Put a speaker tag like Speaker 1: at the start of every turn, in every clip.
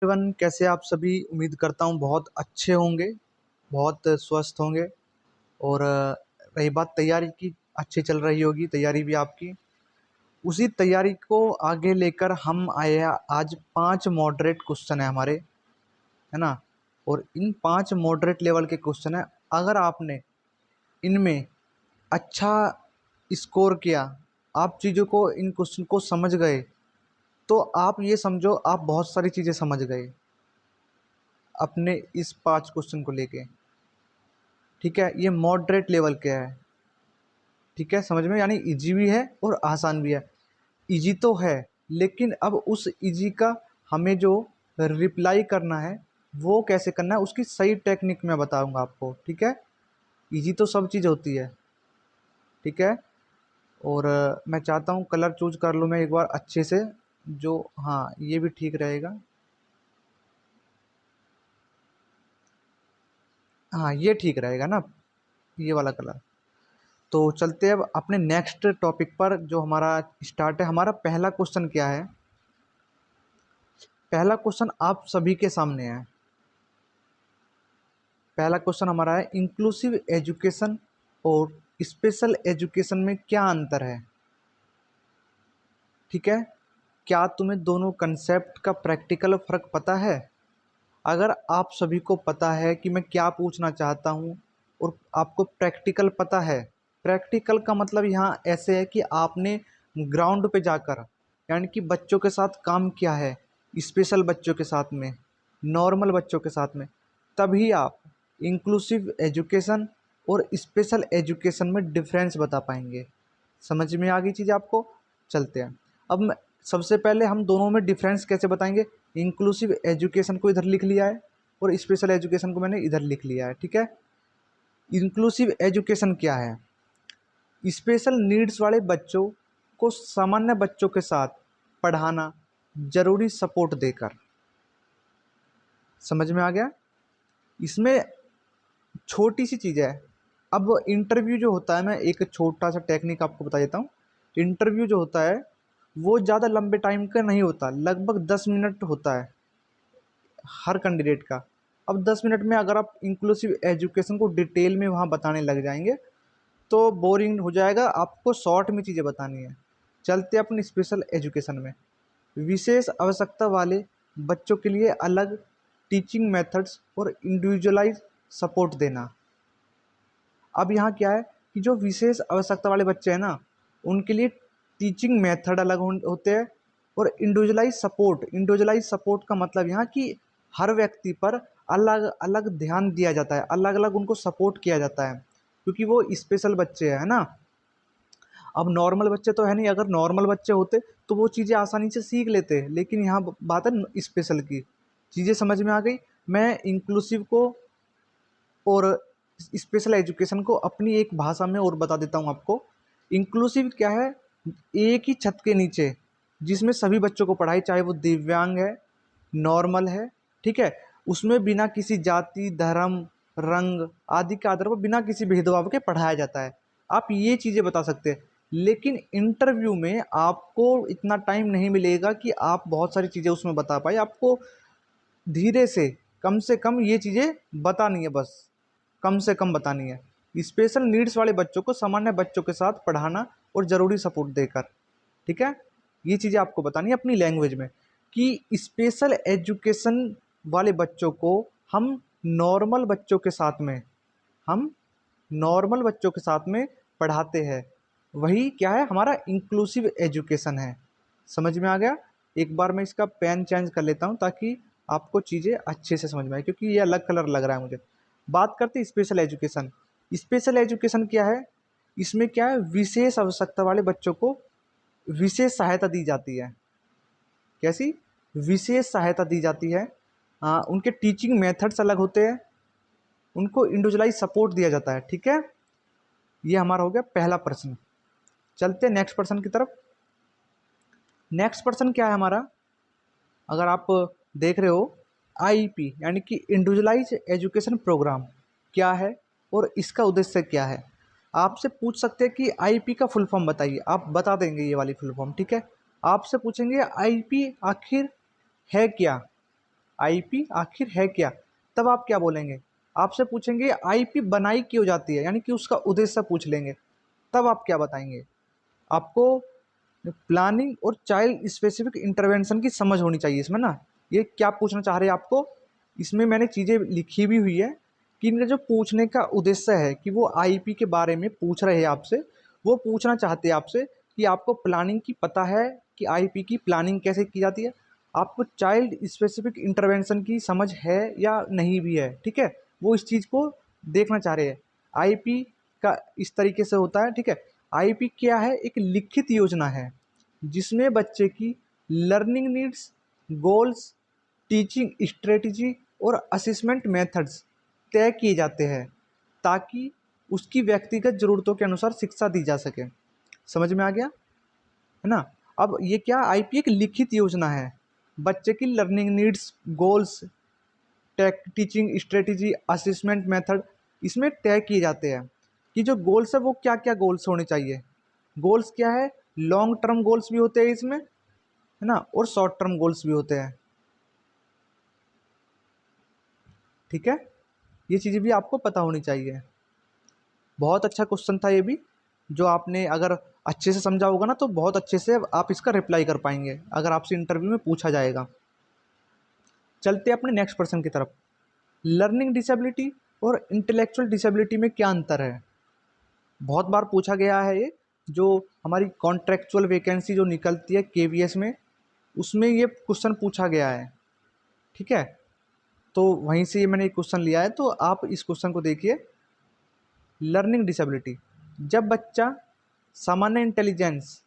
Speaker 1: Everyone, कैसे आप सभी। उम्मीद करता हूँ बहुत अच्छे होंगे, बहुत स्वस्थ होंगे। और रही बात तैयारी की, अच्छी चल रही होगी तैयारी भी आपकी। उसी तैयारी को आगे लेकर हम आए हैं। आज 5 मॉडरेट क्वेश्चन है हमारे, है ना। और इन 5 मॉडरेट लेवल के क्वेश्चन है। अगर आपने इनमें अच्छा स्कोर किया, आप चीज़ों को, इन क्वेश्चन को समझ गए, तो आप ये समझो आप बहुत सारी चीज़ें समझ गए अपने इस 5 क्वेश्चन को लेके। ठीक है, ये मॉडरेट लेवल के है। ठीक है, समझ में, यानी इजी भी है और आसान भी है। इजी तो है, लेकिन अब उस इजी का हमें जो रिप्लाई करना है वो कैसे करना है, उसकी सही टेक्निक मैं बताऊंगा आपको। ठीक है, इजी तो सब चीज़ होती है। ठीक है। और मैं चाहता हूँ कलर चूज कर लूँ मैं एक बार अच्छे से, जो, हाँ, ये भी ठीक रहेगा। हाँ, ये ठीक रहेगा ना, ये वाला कलर। तो चलते हैं अब अपने नेक्स्ट टॉपिक पर, जो हमारा स्टार्ट है। हमारा पहला क्वेश्चन क्या है? पहला क्वेश्चन आप सभी के सामने है। पहला क्वेश्चन हमारा है, इंक्लूसिव एजुकेशन और स्पेशल एजुकेशन में क्या अंतर है? ठीक है, क्या तुम्हें दोनों कंसेप्ट का प्रैक्टिकल फ़र्क पता है? अगर आप सभी को पता है कि मैं क्या पूछना चाहता हूँ, और आपको प्रैक्टिकल पता है, प्रैक्टिकल का मतलब यहाँ ऐसे है कि आपने ग्राउंड पे जाकर, यानी कि बच्चों के साथ काम किया है, स्पेशल बच्चों के साथ में, नॉर्मल बच्चों के साथ में, तभी आप इंक्लूसिव एजुकेशन और स्पेशल एजुकेशन में डिफरेंस बता पाएंगे। समझ में आ गई चीज़ आपको? चलते हैं। अब मैं सबसे पहले हम दोनों में डिफरेंस कैसे बताएंगे। इंक्लूसिव एजुकेशन को इधर लिख लिया है और स्पेशल एजुकेशन को मैंने इधर लिख लिया है। ठीक है। इंक्लूसिव एजुकेशन क्या है? स्पेशल नीड्स वाले बच्चों को सामान्य बच्चों के साथ पढ़ाना, जरूरी सपोर्ट देकर। समझ में आ गया? इसमें छोटी सी चीज़ है। अब इंटरव्यू जो होता है, मैं एक छोटा सा टेक्निक आपको बता देता हूँ। इंटरव्यू जो होता है वो ज़्यादा लंबे टाइम का नहीं होता, लगभग 10 मिनट होता है हर कैंडिडेट का। अब 10 मिनट में अगर आप इंक्लूसिव एजुकेशन को डिटेल में वहाँ बताने लग जाएंगे तो बोरिंग हो जाएगा, आपको शॉर्ट में चीज़ें बतानी है। चलते अपने स्पेशल एजुकेशन में। विशेष आवश्यकता वाले बच्चों के लिए अलग टीचिंग मेथड्स और इंडिविजुअलाइज सपोर्ट देना। अब यहाँ क्या है कि जो विशेष आवश्यकता वाले बच्चे हैं ना, उनके लिए टीचिंग मेथड अलग होते हैं, और इंडिविजुअलाइज सपोर्ट का मतलब यहाँ कि हर व्यक्ति पर अलग अलग ध्यान दिया जाता है, अलग अलग उनको सपोर्ट किया जाता है, क्योंकि वो स्पेशल बच्चे हैं, है ना। अब नॉर्मल बच्चे तो है नहीं, अगर नॉर्मल बच्चे होते तो वो चीज़ें आसानी से सीख लेते, लेकिन यहाँ बात है स्पेशल की। चीज़ें समझ में आ गई? मैं इंक्लूसिव को और स्पेशल एजुकेशन को अपनी एक भाषा में और बता देता हूँ आपको। इंक्लूसिव क्या है? एक ही छत के नीचे जिसमें सभी बच्चों को पढ़ाई, चाहे वो दिव्यांग है, नॉर्मल है, ठीक है, उसमें बिना किसी जाति, धर्म, रंग आदि के आधार पर बिना किसी भेदभाव के पढ़ाया जाता है। आप ये चीज़ें बता सकते हैं। लेकिन इंटरव्यू में आपको इतना टाइम नहीं मिलेगा कि आप बहुत सारी चीज़ें उसमें बता पाए। आपको धीरे से कम ये चीज़ें बतानी है, बस कम से कम बतानी है। स्पेशल नीड्स वाले बच्चों को सामान्य बच्चों के साथ पढ़ाना और ज़रूरी सपोर्ट देकर। ठीक है, ये चीज़ें आपको बतानी है अपनी लैंग्वेज में, कि स्पेशल एजुकेशन वाले बच्चों को हम नॉर्मल बच्चों के साथ में हम नॉर्मल बच्चों के साथ में पढ़ाते हैं। वही क्या है, हमारा इंक्लूसिव एजुकेशन है। समझ में आ गया? एक बार मैं इसका पेन चेंज कर लेता हूँ ताकि आपको चीज़ें अच्छे से समझ में आए, क्योंकि ये अलग कलर लग रहा है मुझे। बात करते हैं स्पेशल एजुकेशन। स्पेशल एजुकेशन क्या है? इसमें क्या है, विशेष आवश्यकता वाले बच्चों को विशेष सहायता दी जाती है। कैसी विशेष सहायता दी जाती है? उनके टीचिंग मेथड्स अलग होते हैं, उनको इंडिविजुअलाइज सपोर्ट दिया जाता है। ठीक है, ये हमारा हो गया पहला प्रश्न। चलते हैं नेक्स्ट प्रश्न की तरफ। नेक्स्ट प्रश्न क्या है हमारा? अगर आप देख रहे हो, आईईपी यानी कि इंडिविजुअलाइज एजुकेशन प्रोग्राम क्या है और इसका उद्देश्य क्या है? आपसे पूछ सकते हैं कि आईईपी का फुल फॉर्म बताइए, आप बता देंगे ये वाली फुल फॉर्म। ठीक है, आपसे पूछेंगे आईईपी आखिर है क्या, आईपी आखिर है क्या, तब आप क्या बोलेंगे? आपसे पूछेंगे आईपी बनाई क्यों जाती है, यानी कि उसका उद्देश्य पूछ लेंगे, तब आप क्या बताएंगे? आपको प्लानिंग और चाइल्ड स्पेसिफिक इंटरवेंशन की समझ होनी चाहिए इसमें ना। ये क्या पूछना चाह रहे हैं आपको, इसमें मैंने चीज़ें लिखी भी हुई है कि इनका जो पूछने का उद्देश्य है कि वो आईपी के बारे में पूछ रहे हैं आपसे, वो पूछना चाहते हैं आपसे कि आपको प्लानिंग की पता है कि आईपी की प्लानिंग कैसे की जाती है, आपको चाइल्ड स्पेसिफिक इंटरवेंशन की समझ है या नहीं भी है, ठीक है, वो इस चीज़ को देखना चाह रहे हैं। आईपी का इस तरीके से होता है, ठीक है। आईपी क्या है? एक लिखित योजना है जिसमें बच्चे की learning needs, goals, teaching strategy और असेसमेंट मेथड्स तय किए जाते हैं ताकि उसकी व्यक्तिगत ज़रूरतों के अनुसार शिक्षा दी जा सके। समझ में आ गया है ना? अब ये क्या, आईपी एक लिखित योजना है, बच्चे की learning needs, goals, take teaching strategy, assessment method इसमें तय किए जाते हैं कि जो गोल्स है वो क्या क्या गोल्स होने चाहिए। गोल्स क्या है? लॉन्ग टर्म गोल्स भी होते हैं इसमें, है ना, और शॉर्ट टर्म गोल्स भी होते हैं, ठीक है। ये चीज़ें भी आपको पता होनी चाहिए। बहुत अच्छा क्वेश्चन था ये भी, जो आपने अगर अच्छे से समझा होगा ना तो बहुत अच्छे से आप इसका रिप्लाई कर पाएंगे अगर आपसे इंटरव्यू में पूछा जाएगा। चलते अपने नेक्स्ट पर्सन की तरफ। लर्निंग डिसेबिलिटी और इंटेलेक्चुअल डिसेबिलिटी में क्या अंतर है? बहुत बार पूछा गया है ये, जो हमारी कॉन्ट्रेक्चुअल वैकेंसी जो निकलती है केवीएस में, उसमें ये क्वेश्चन पूछा गया है, ठीक है। तो वहीं से ये मैंने एक क्वेश्चन लिया है, तो आप इस क्वेश्चन को देखिए। लर्निंग डिसेबिलिटी, जब बच्चा सामान्य इंटेलिजेंस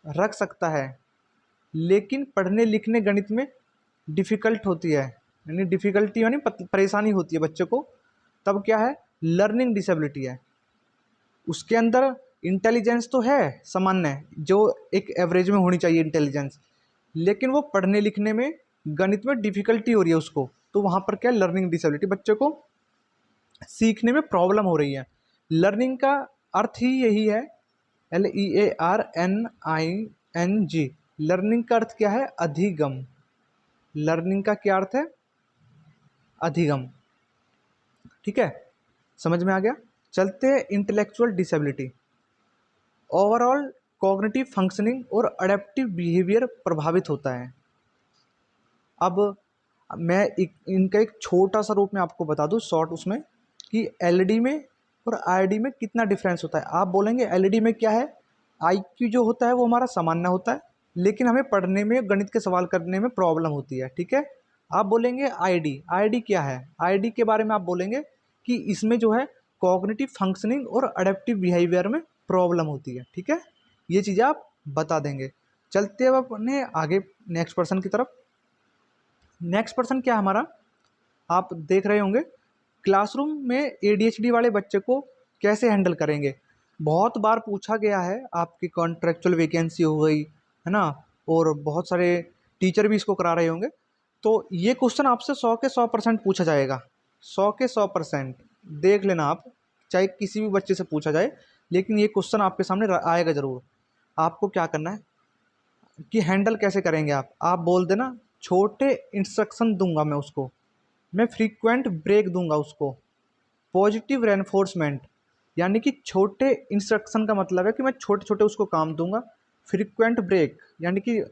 Speaker 1: रख सकता है लेकिन पढ़ने लिखने गणित में डिफ़िकल्ट होती है, यानी डिफ़िकल्टी यानी परेशानी होती है बच्चे को, तब क्या है? लर्निंग डिसेबिलिटी है। उसके अंदर इंटेलिजेंस तो है सामान्य, जो एक एवरेज में होनी चाहिए इंटेलिजेंस, लेकिन वो पढ़ने लिखने में, गणित में डिफ़िकल्टी हो रही है उसको, तो वहाँ पर क्या है? लर्निंग डिसेबिलिटी, बच्चे को सीखने में प्रॉब्लम हो रही है। लर्निंग का अर्थ ही यही है, LEARNING। लर्निंग का अर्थ क्या है? अधिगम। लर्निंग का क्या अर्थ है? अधिगम, ठीक है, समझ में आ गया। चलते हैं intellectual disability. Overall cognitive functioning और अडेप्टिव बिहेवियर प्रभावित होता है। अब मैं इनका एक छोटा सा रूप में आपको बता दूं शॉर्ट उसमें, कि एलईडी में और आईडी में कितना डिफरेंस होता है। आप बोलेंगे एलईडी में क्या है? आईक्यू जो होता है वो हमारा सामान्य होता है, लेकिन हमें पढ़ने में, गणित के सवाल करने में प्रॉब्लम होती है, ठीक है। आप बोलेंगे आईडी, आईडी क्या है? आईडी के बारे में आप बोलेंगे कि इसमें जो है कॉग्निटिव फंक्शनिंग और अडेप्टिव बिहेवियर में प्रॉब्लम होती है, ठीक है। ये चीज़ें आप बता देंगे। चलते अब अपने आगे नेक्स्ट पर्सन की तरफ। नेक्स्ट पर्सन क्या हमारा, आप देख रहे होंगे, क्लासरूम में एडीएचडी वाले बच्चे को कैसे हैंडल करेंगे। बहुत बार पूछा गया है, आपकी कॉन्ट्रेक्चुअल वैकेंसी हो गई है ना, और बहुत सारे टीचर भी इसको करा रहे होंगे, तो ये क्वेश्चन आपसे 100 के 100% पूछा जाएगा। 100 के 100% देख लेना आप, चाहे किसी भी बच्चे से पूछा जाए, लेकिन ये क्वेश्चन आपके सामने आएगा ज़रूर। आपको क्या करना है कि हैंडल कैसे करेंगे आप बोल देना, छोटे इंस्ट्रक्शन दूंगा मैं उसको, मैं फ्रीक्वेंट ब्रेक दूंगा उसको। पॉजिटिव रेनफोर्समेंट, यानी कि छोटे इंस्ट्रक्शन का मतलब है कि मैं छोटे छोटे उसको काम दूंगा। फ्रीक्वेंट ब्रेक, यानी कि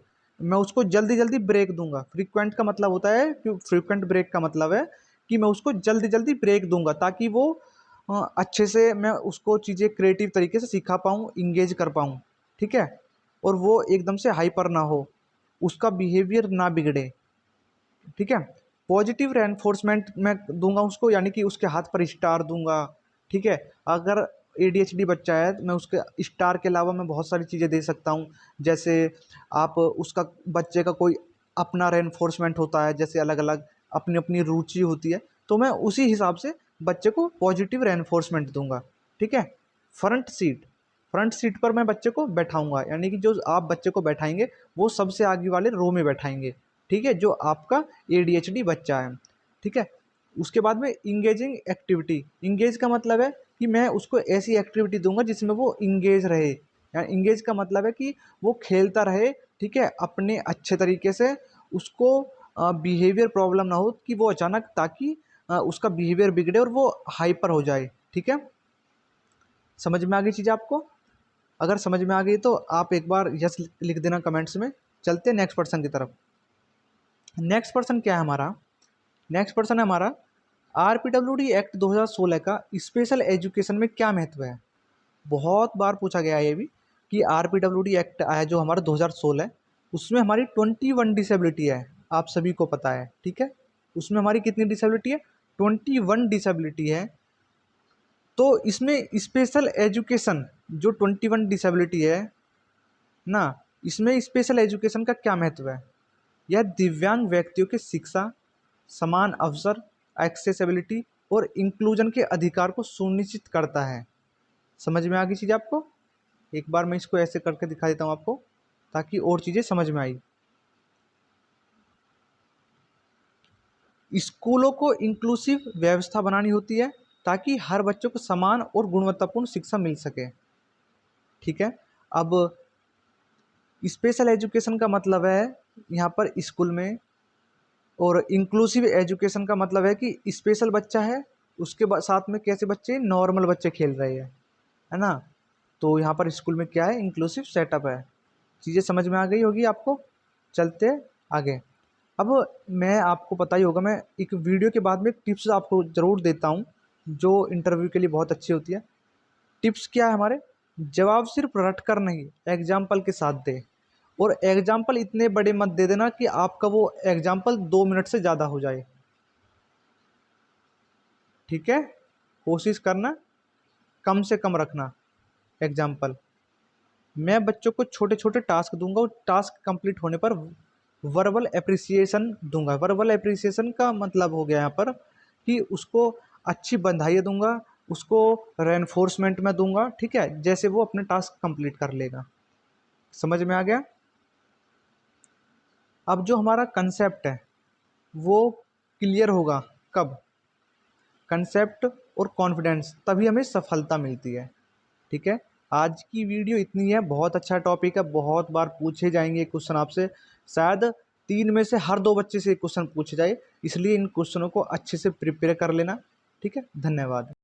Speaker 1: मैं उसको जल्दी जल्दी ब्रेक दूंगा। फ्रीक्वेंट का मतलब होता है कि फ्रीक्वेंट ब्रेक का मतलब है कि मैं उसको जल्दी जल्दी ब्रेक दूंगा ताकि वो अच्छे से मैं उसको चीज़ें क्रिएटिव तरीके से सिखा पाऊँ, इंगेज कर पाऊँ, ठीक है, और वो एकदम से हाइपर ना हो, उसका बिहेवियर ना बिगड़े, ठीक है। पॉजिटिव रेनफोर्समेंट मैं दूंगा उसको, यानी कि उसके हाथ पर स्टार दूंगा, ठीक है। अगर एडीएचडी बच्चा है तो मैं उसके स्टार के अलावा मैं बहुत सारी चीज़ें दे सकता हूँ, जैसे आप उसका, बच्चे का कोई अपना रेनफोर्समेंट होता है, जैसे अलग अलग अपनी अपनी रुचि होती है, तो मैं उसी हिसाब से बच्चे को पॉजिटिव रेनफोर्समेंट दूंगा, ठीक है। फ्रंट सीट, फ्रंट सीट पर मैं बच्चे को बैठाऊंगा, यानी कि जो आप बच्चे को बैठाएंगे वो सबसे आगे वाले रो में बैठाएंगे, ठीक है, जो आपका एडीएचडी बच्चा है, ठीक है। उसके बाद में इंगेजिंग एक्टिविटी, इंगेज का मतलब है कि मैं उसको ऐसी एक्टिविटी दूंगा जिसमें वो इंगेज रहे, या इंगेज का मतलब है कि वो खेलता रहे, ठीक है, अपने अच्छे तरीके से उसको बिहेवियर प्रॉब्लम ना हो कि वो अचानक, ताकि उसका बिहेवियर बिगड़े और वो हाइपर हो जाए। ठीक है, समझ में आ गई चीज़ आपको? अगर समझ में आ गई तो आप एक बार यस लिख देना कमेंट्स में। चलते हैं नेक्स्ट पर्सन की तरफ। नेक्स्ट पर्सन क्या है हमारा? नेक्स्ट पर्सन है हमारा आरपीडब्ल्यूडी एक्ट 2016 का स्पेशल एजुकेशन में क्या महत्व है। बहुत बार पूछा गया है ये भी कि आरपीडब्ल्यूडी एक्ट आया जो हमारा 2016 है, उसमें हमारी 21 डिसेबिलिटी है, आप सभी को पता है। ठीक है, उसमें हमारी कितनी डिसेबिलिटी है? 21 डिसेबिलिटी है। तो इसमें स्पेशल एजुकेशन जो 21 डिसेबिलिटी है ना, इसमें स्पेशल एजुकेशन का क्या महत्व है? यह दिव्यांग व्यक्तियों की शिक्षा, समान अवसर, एक्सेसिबिलिटी और इंक्लूजन के अधिकार को सुनिश्चित करता है। समझ में आ गई चीज़ आपको? एक बार मैं इसको ऐसे करके दिखा देता हूँ आपको, ताकि और चीज़ें समझ में आई। स्कूलों को इंक्लूसिव व्यवस्था बनानी होती है ताकि हर बच्चों को समान और गुणवत्तापूर्ण शिक्षा मिल सके। ठीक है, अब स्पेशल एजुकेशन का मतलब है यहाँ पर स्कूल में, और इंक्लूसिव एजुकेशन का मतलब है कि स्पेशल बच्चा है, उसके साथ में कैसे बच्चे, नॉर्मल बच्चे खेल रहे हैं, है ना। तो यहाँ पर स्कूल में क्या है, इंक्लूसिव सेटअप है। चीज़ें समझ में आ गई होगी आपको। चलते आगे। अब मैं आपको पता ही होगा, मैं एक वीडियो के बाद में टिप्स आपको ज़रूर देता हूँ जो इंटरव्यू के लिए बहुत अच्छी होती है। टिप्स क्या है हमारे? जवाब सिर्फ रट कर नहीं, एग्जाम्पल के साथ दे। और एग्जाम्पल इतने बड़े मत दे देना कि आपका वो एग्जाम्पल 2 मिनट से ज़्यादा हो जाए। ठीक है, कोशिश करना कम से कम रखना एग्जाम्पल। मैं बच्चों को छोटे छोटे टास्क दूंगा, और टास्क कंप्लीट होने पर वर्बल एप्रिसिएशन दूंगा। वर्बल एप्रिसिएशन का मतलब हो गया यहाँ पर कि उसको अच्छी बधाई दूंगा, उसको रेनफोर्समेंट में दूंगा। ठीक है, जैसे वो अपने टास्क कंप्लीट कर लेगा। समझ में आ गया? अब जो हमारा कंसेप्ट है वो क्लियर होगा कब? कंसेप्ट और कॉन्फिडेंस, तभी हमें सफलता मिलती है। ठीक है, आज की वीडियो इतनी है। बहुत अच्छा टॉपिक है, बहुत बार पूछे जाएंगे क्वेश्चन आपसे, शायद 3 में से हर 2 बच्चे से क्वेश्चन पूछे जाए, इसलिए इन क्वेश्चनों को अच्छे से प्रिपेयर कर लेना। ठीक है, धन्यवाद।